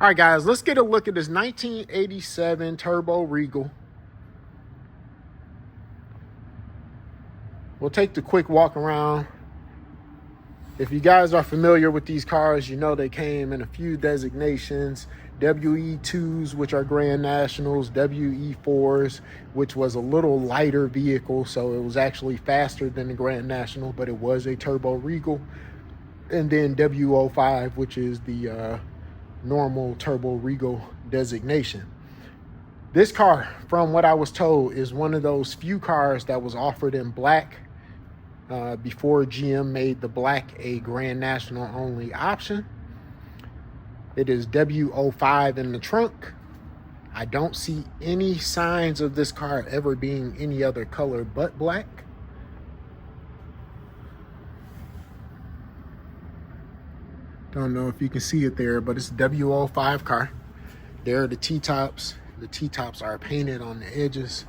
All right, guys, let's get a look at this 1987 Turbo Regal. We'll take the quick walk around. If you guys are familiar with these cars, you know they came in a few designations. WE2s, which are Grand Nationals, WE4s, which was a little lighter vehicle, so it was actually faster than the Grand National, but it was a Turbo Regal. And then W05, which is the normal Turbo Regal designation. This car, from what I was told, is one of those few cars that was offered in black before GM made the black a Grand National only option. It is W05 in the trunk. I don't see any signs of this car ever being any other color but black. Don't know if you can see it there, but it's a W05 car. There are the T-tops. The T-tops are painted on the edges.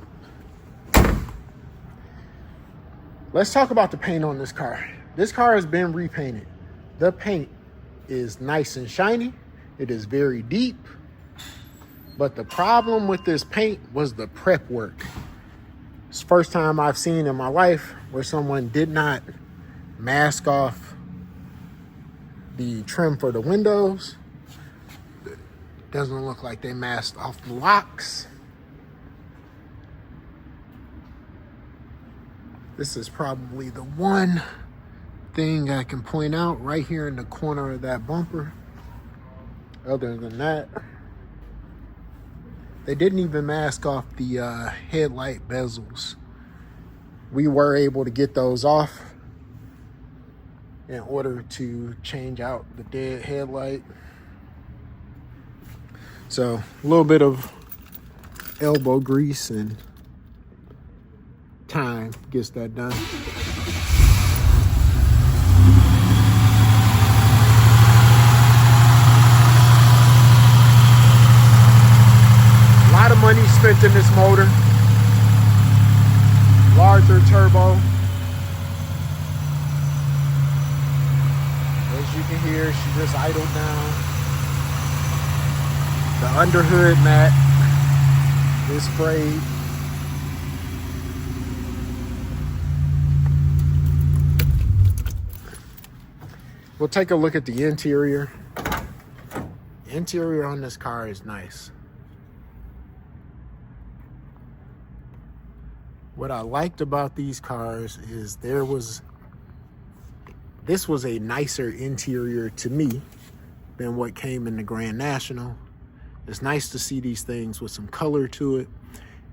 Let's talk about the paint on this car. This car has been repainted. The paint is nice and shiny. It is very deep. But the problem with this paint was the prep work. It's the first time I've seen in my life where someone did not mask off the trim for the windows. Doesn't look like they masked off the locks. This is probably the one thing I can point out right here in the corner of that bumper. Other than that, they didn't even mask off the headlight bezels. We were able to get those off in order to change out the dead headlight. So a little bit of elbow grease and time gets that done. A lot of money spent in this motor. Larger turbo. As you can hear, she just idled down. The underhood mat is sprayed. We'll take a look at the interior. The interior on this car is nice. What I liked about these cars is this was a nicer interior to me than what came in the Grand National. It's nice to see these things with some color to it.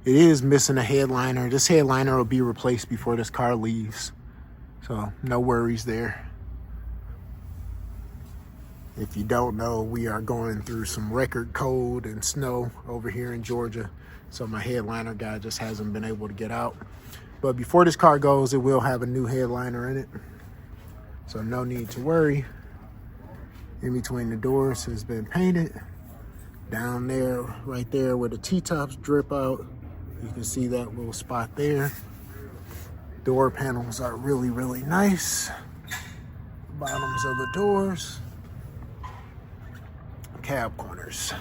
It is missing a headliner. This headliner will be replaced before this car leaves. So no worries there. If you don't know, we are going through some record cold and snow over here in Georgia. So my headliner guy just hasn't been able to get out. But before this car goes, it will have a new headliner in it. So no need to worry. In between the doors has been painted. Down there, right there where the T-tops drip out, you can see that little spot there. Door panels are really, really nice. Bottoms of the doors. Cab corners.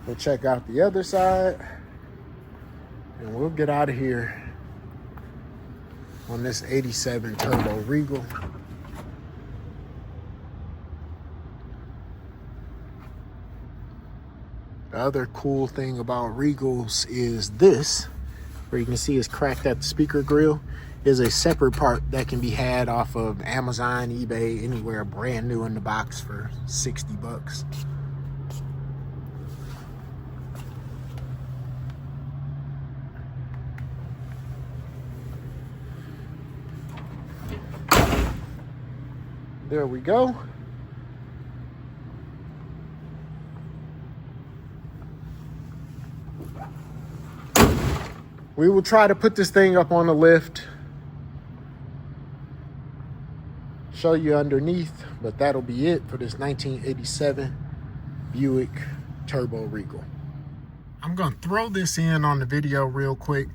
We'll check out the other side and we'll get out of here on this 87 Turbo Regal. The other cool thing about Regals is this, where you can see it's cracked at the speaker grill, is a separate part that can be had off of Amazon, eBay, anywhere, brand new in the box for 60 bucks. There we go. We will try to put this thing up on the lift, show you underneath, but that'll be it for this 1987 Buick Turbo Regal. I'm gonna throw this in on the video real quick,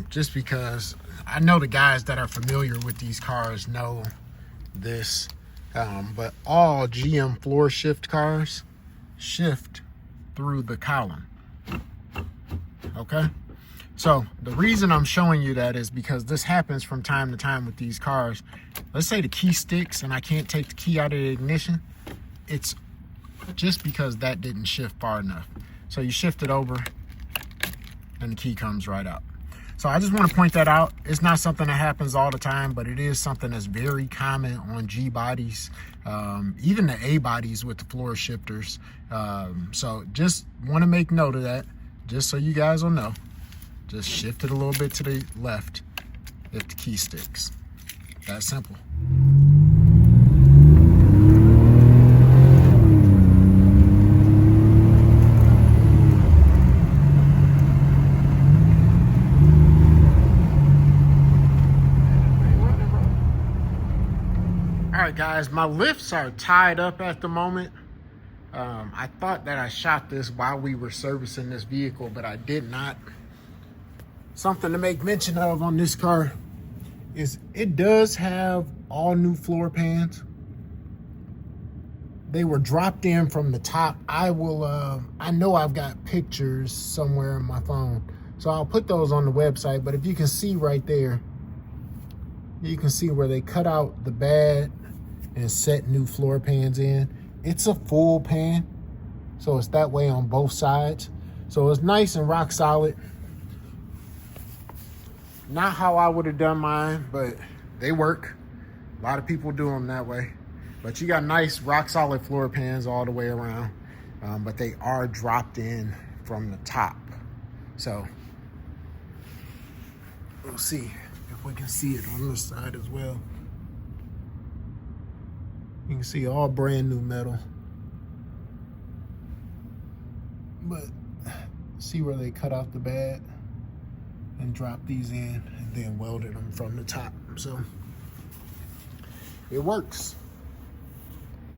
just because I know the guys that are familiar with these cars know this. But all GM floor shift cars shift through the column. Okay, so the reason I'm showing you that is because this happens from time to time with these cars. Let's say the key sticks and I can't take the key out of the ignition. It's just because that didn't shift far enough. So you shift it over and the key comes right out. So I just want to point that out. It's not something that happens all the time, but it is something that's very common on G bodies, even the A bodies with the floor shifters. So just want to make note of that, just so you guys will know. Just shift it a little bit to the left if the key sticks. That simple. All right, guys, my lifts are tied up at the moment. I thought that I shot this while we were servicing this vehicle, but I did not. Something to make mention of on this car is it does have all new floor pans. They were dropped in from the top. I know I've got pictures somewhere on my phone, so I'll put those on the website. But if you can see right there, you can see where they cut out the bad and set new floor pans in. It's a full pan, so it's that way on both sides. So it's nice and rock solid. Not how I would have done mine, but they work. A lot of people do them that way. But you got nice rock solid floor pans all the way around, but they are dropped in from the top. So we'll see if we can see it on this side as well. You can see all brand new metal. But see where they cut out the bad and dropped these in and then welded them from the top. So it works.